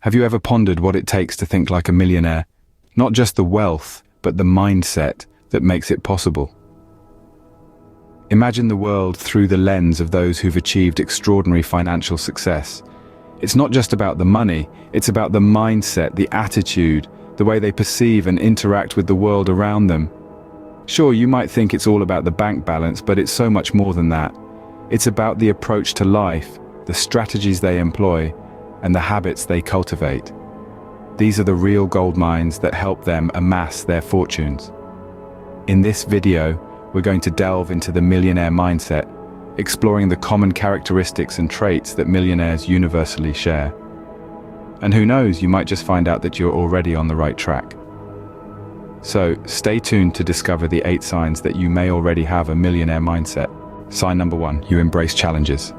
Have you ever pondered what it takes to think like a millionaire? Not just the wealth, but the mindset that makes it possible. Imagine the world through the lens of those who've achieved extraordinary financial success. It's not just about the money, it's about the mindset, the attitude, the way they perceive and interact with the world around them. Sure, you might think it's all about the bank balance, but it's so much more than that. It's about the approach to life, the strategies they employ, and the habits they cultivate. These are the real gold mines that help them amass their fortunes. In this video, we're going to delve into the millionaire mindset, exploring the common characteristics and traits that millionaires universally share. And who knows, you might just find out that you're already on the right track. So, stay tuned to discover the 8 signs that you may already have a millionaire mindset. Sign number 1, you embrace challenges.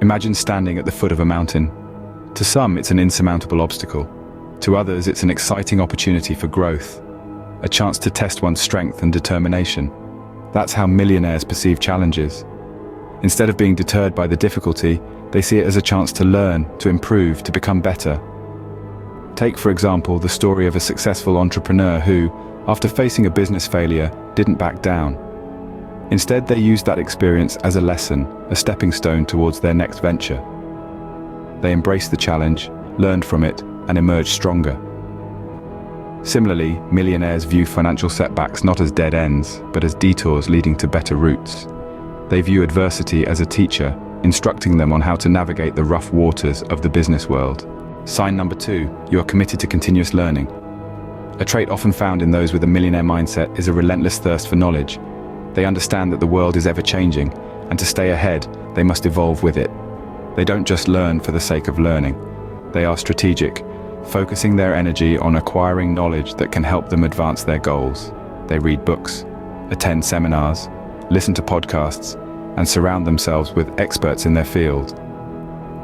Imagine standing at the foot of a mountain. To some, it's an insurmountable obstacle. To others, it's an exciting opportunity for growth, a chance to test one's strength and determination. That's how millionaires perceive challenges. Instead of being deterred by the difficulty, they see it as a chance to learn, to improve, to become better. Take, for example, the story of a successful entrepreneur who, after facing a business failure, didn't back down. Instead, they used that experience as a lesson, a stepping stone towards their next venture. They embraced the challenge, learned from it, and emerged stronger. Similarly, millionaires view financial setbacks not as dead ends, but as detours leading to better routes. They view adversity as a teacher, instructing them on how to navigate the rough waters of the business world. Sign number 2, you are committed to continuous learning. A trait often found in those with a millionaire mindset is a relentless thirst for knowledge. They understand that the world is ever-changing, and to stay ahead, they must evolve with it. They don't just learn for the sake of learning. They are strategic, focusing their energy on acquiring knowledge that can help them advance their goals. They read books, attend seminars, listen to podcasts, and surround themselves with experts in their field.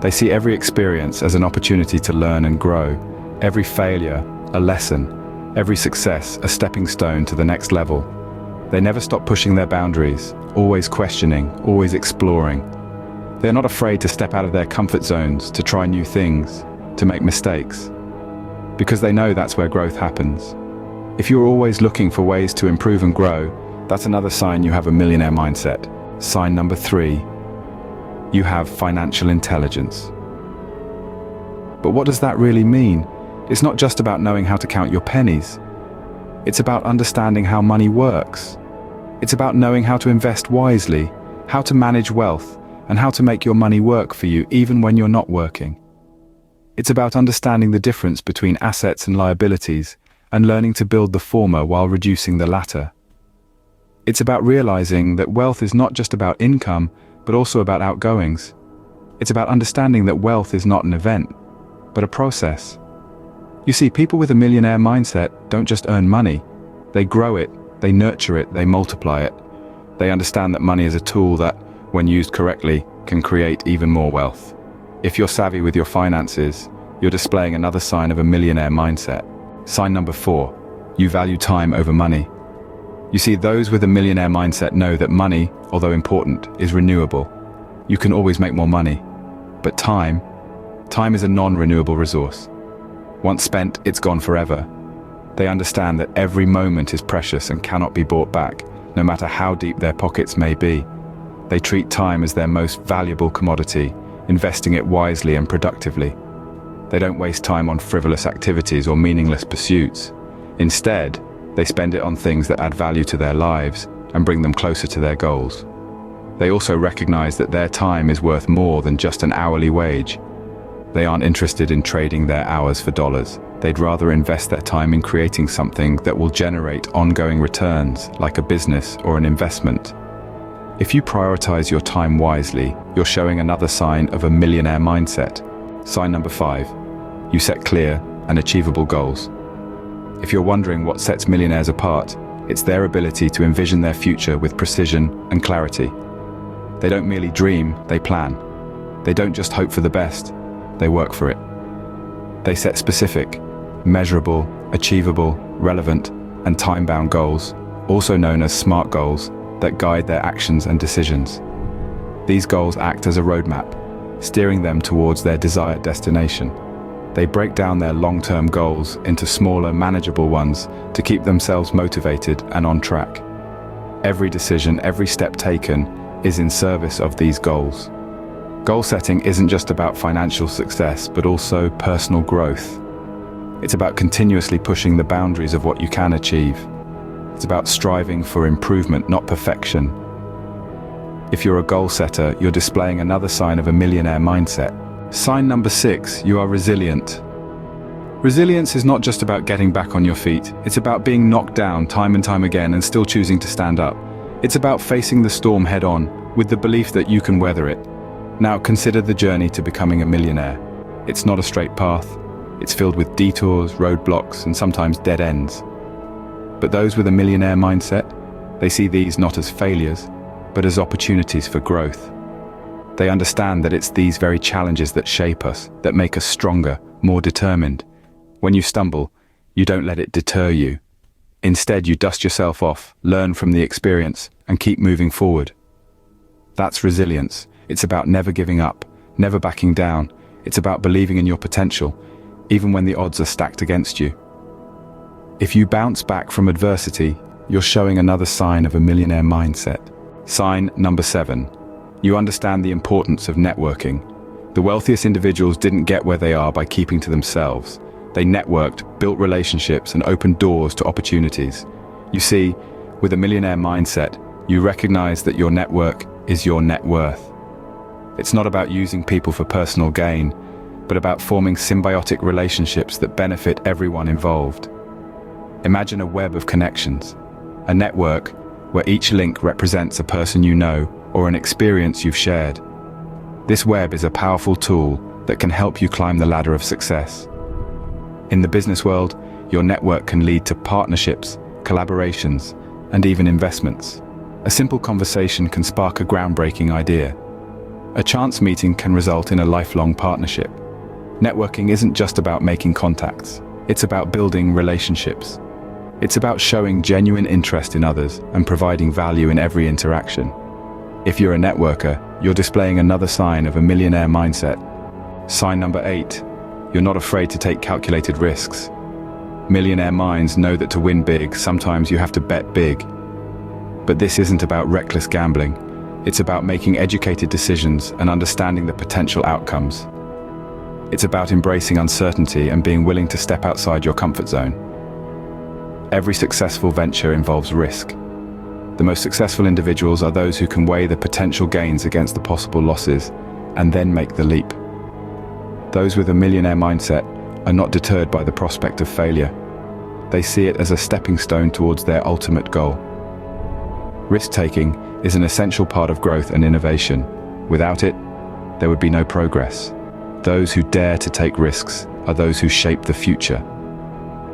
They see every experience as an opportunity to learn and grow, every failure a lesson, every success a stepping stone to the next level. They never stop pushing their boundaries, always questioning, always exploring. They're not afraid to step out of their comfort zones, to try new things, to make mistakes, because they know that's where growth happens. If you're always looking for ways to improve and grow, that's another sign you have a millionaire mindset. Sign number 3, you have financial intelligence. But what does that really mean? It's not just about knowing how to count your pennies. It's about understanding how money works. It's about knowing how to invest wisely, how to manage wealth, and how to make your money work for you even when you're not working. It's about understanding the difference between assets and liabilities and learning to build the former while reducing the latter. It's about realizing that wealth is not just about income, but also about outgoings. It's about understanding that wealth is not an event, but a process. You see, people with a millionaire mindset don't just earn money. They grow it, they nurture it, they multiply it. They understand that money is a tool that, when used correctly, can create even more wealth. If you're savvy with your finances, you're displaying another sign of a millionaire mindset. Sign number 4, you value time over money. You see, those with a millionaire mindset know that money, although important, is renewable. You can always make more money. But time is a non-renewable resource. Once spent, it's gone forever. They understand that every moment is precious and cannot be bought back, no matter how deep their pockets may be. They treat time as their most valuable commodity, investing it wisely and productively. They don't waste time on frivolous activities or meaningless pursuits. Instead, they spend it on things that add value to their lives and bring them closer to their goals. They also recognize that their time is worth more than just an hourly wage. They aren't interested in trading their hours for dollars. They'd rather invest their time in creating something that will generate ongoing returns, like a business or an investment. If you prioritize your time wisely, you're showing another sign of a millionaire mindset. Sign number 5, you set clear and achievable goals. If you're wondering what sets millionaires apart, it's their ability to envision their future with precision and clarity. They don't merely dream, they plan. They don't just hope for the best, they work for it. They set specific, measurable, achievable, relevant, and time-bound goals, also known as SMART goals, that guide their actions and decisions. These goals act as a roadmap, steering them towards their desired destination. They break down their long-term goals into smaller, manageable ones to keep themselves motivated and on track. Every decision, every step taken is in service of these goals. Goal setting isn't just about financial success, but also personal growth. It's about continuously pushing the boundaries of what you can achieve. It's about striving for improvement, not perfection. If you're a goal setter, you're displaying another sign of a millionaire mindset. Sign number 6, you are resilient. Resilience is not just about getting back on your feet. It's about being knocked down time and time again and still choosing to stand up. It's about facing the storm head on, with the belief that you can weather it. Now consider the journey to becoming a millionaire. It's not a straight path. It's filled with detours, roadblocks, and sometimes dead ends. But those with a millionaire mindset, they see these not as failures, but as opportunities for growth. They understand that it's these very challenges that shape us, that make us stronger, more determined. When you stumble, you don't let it deter you. Instead, you dust yourself off, learn from the experience, and keep moving forward. That's resilience. It's about never giving up, never backing down. It's about believing in your potential, even when the odds are stacked against you. If you bounce back from adversity, you're showing another sign of a millionaire mindset. Sign number 7. You understand the importance of networking. The wealthiest individuals didn't get where they are by keeping to themselves. They networked, built relationships, and opened doors to opportunities. You see, with a millionaire mindset, you recognize that your network is your net worth. It's not about using people for personal gain, but about forming symbiotic relationships that benefit everyone involved. Imagine a web of connections, a network where each link represents a person you know or an experience you've shared. This web is a powerful tool that can help you climb the ladder of success. In the business world, your network can lead to partnerships, collaborations, and even investments. A simple conversation can spark a groundbreaking idea. A chance meeting can result in a lifelong partnership. Networking isn't just about making contacts. It's about building relationships. It's about showing genuine interest in others and providing value in every interaction. If you're a networker, you're displaying another sign of a millionaire mindset. Sign number 8. You're not afraid to take calculated risks. Millionaire minds know that to win big, sometimes you have to bet big. But this isn't about reckless gambling. It's about making educated decisions and understanding the potential outcomes. It's about embracing uncertainty and being willing to step outside your comfort zone. Every successful venture involves risk. The most successful individuals are those who can weigh the potential gains against the possible losses and then make the leap. Those with a millionaire mindset are not deterred by the prospect of failure. They see it as a stepping stone towards their ultimate goal. Risk-taking is an essential part of growth and innovation. Without it, there would be no progress. Those who dare to take risks are those who shape the future.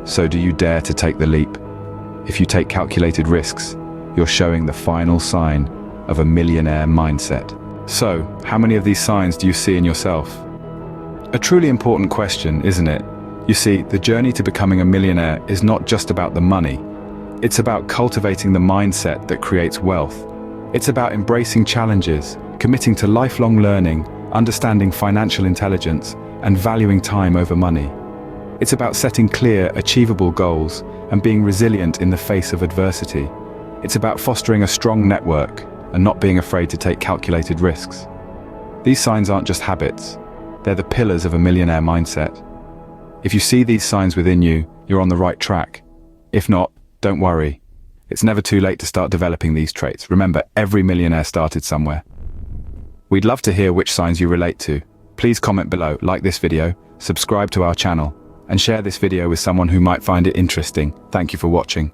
So do you dare to take the leap? If you take calculated risks, you're showing the final sign of a millionaire mindset. So, how many of these signs do you see in yourself? A truly important question, isn't it? You see, the journey to becoming a millionaire is not just about the money. It's about cultivating the mindset that creates wealth. It's about embracing challenges, committing to lifelong learning, understanding financial intelligence, and valuing time over money. It's about setting clear, achievable goals and being resilient in the face of adversity. It's about fostering a strong network and not being afraid to take calculated risks. These signs aren't just habits. They're the pillars of a millionaire mindset. If you see these signs within you, you're on the right track. If not, don't worry. It's never too late to start developing these traits. Remember, every millionaire started somewhere. We'd love to hear which signs you relate to. Please comment below, like this video, subscribe to our channel, and share this video with someone who might find it interesting. Thank you for watching.